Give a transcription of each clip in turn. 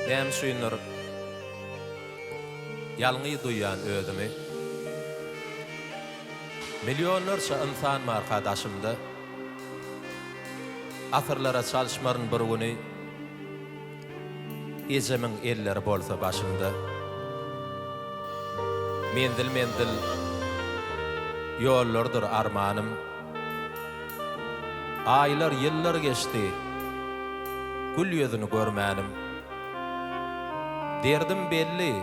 Däm süýnür ýalňy duýan ödümi. Milyonlarça insan markadaşymdy. Asyrlara çalşmaryn bir güni ejemin elleri bolsa başymda. Mendil ýollardyr armanym. Aylar ýyllar geçti. Gül ýüzüni görmänim. Derdim belli.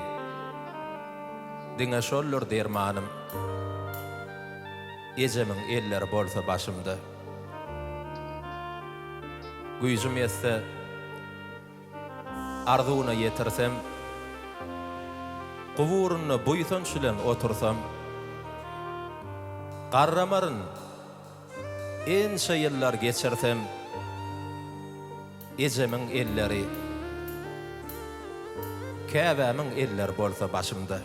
Diňe şollar dermanym. Ejemin elleri bolsa başymda. Güýjüm etse arzuwuna ýetirsem, guburuny buýsançylan otursam, garramaryn ençe ýyllar geçirsem, ejemin elleri, Käbämiň elleri bolsa başymda.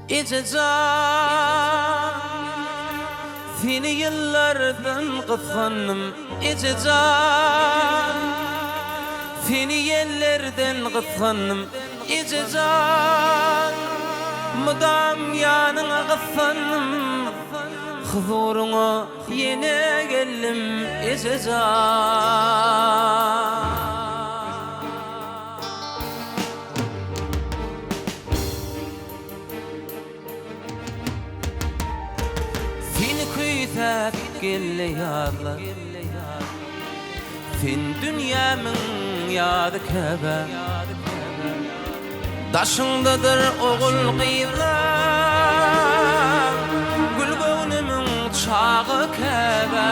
İcecan seni yıllardan kıskandım. İcecan seni yerlerden kıskandım. İcecan mudam yanına kıskandım. Huzuruna yine geldim. İcecan gelle yarlar Fin dünyamın yadı Käbä Daşındadır oğul qıylar Gül göwnümiň çağı Käbä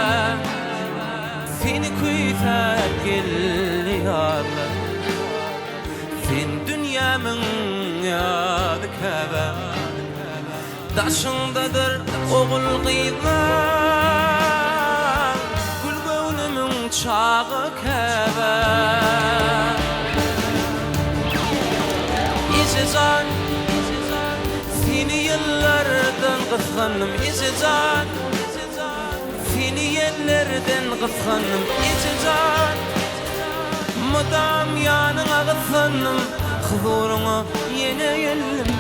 Seni küýsät gelle yarlar Fin dünyamın yadı Käbä Daşındadır oğul qıylar Gül göwnümiň çağı Käbä İcecan seni yıllardan kıskandım İcecan seni yerlerden kıskandım İcecan mudam yanına kıskandım Huzuruna yine geldim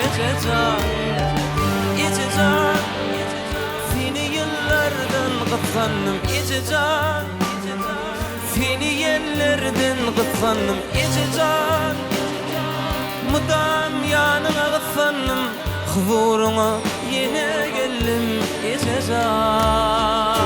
İcecan İcecan seni yıllardan kıskandım İcecan seni yerlerden kıskandım İcecan mudam yanına kıskandım Huzuruna yine geldim İcecan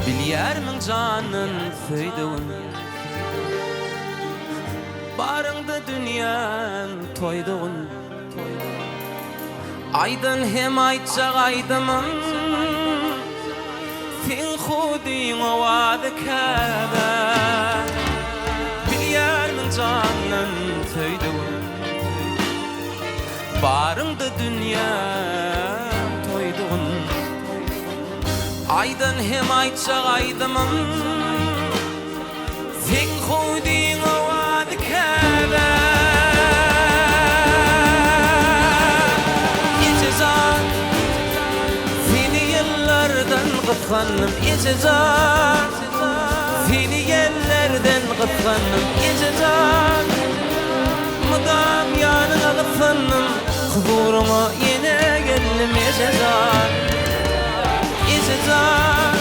Bilyärmiň janyn söýdüň Barыңda dünýän toýdugyn Aýdan hem aýtjak aýdymyň Sen hudyň owady Käbä Bilyärmiň janyn söýdüň Barыңda dünýän toýdugyn Aýdan hem aýtjak aýdymyň Sen hudyň owady Käbä İcecan seni ýyllardan kıskandım İcecan seni yerlerden kıskandım İcecan mudam yanına kıskandım Huzuruna yine geldim İcecan İcecan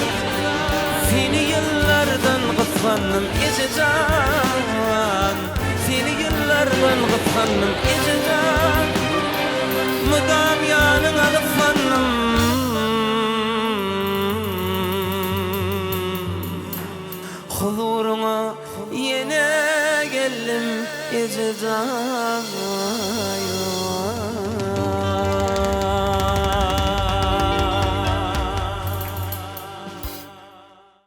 seni yıllardan kıskandım İcecan seni yıllardan kıskandım İcecan mudam yanına kıskandım Huzuruna yine geldim İcecan